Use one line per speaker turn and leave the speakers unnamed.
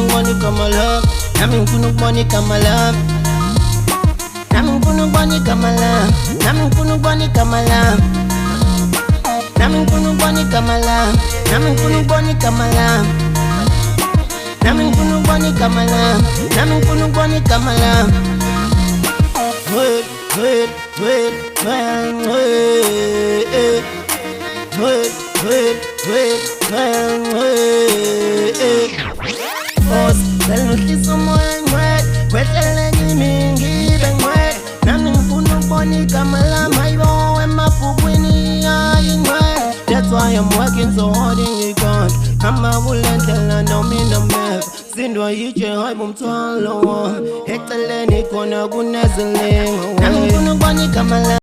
bunugwani kamala, nami bunugwani kamala, nami bunugwani kamala, nami bunugwani kamala, nami bunugwani kamala, nami bunugwani kamala, nami bunugwani kamala, nami bunugwani kamala. Wait, wait, wait, wait, wait, wait, wait, wait, wait. Boss, tell me this someone wait, wait, tell me give wait. Nami bunugwani kamala, my boy, my pugwini wait. That's why I'm working so hard in your gun. I'm a bullet, tell her no me no map. Sindwa yiche hai bumtwalo. Hekta leni kona gunezele. Nami bunugwani kamala.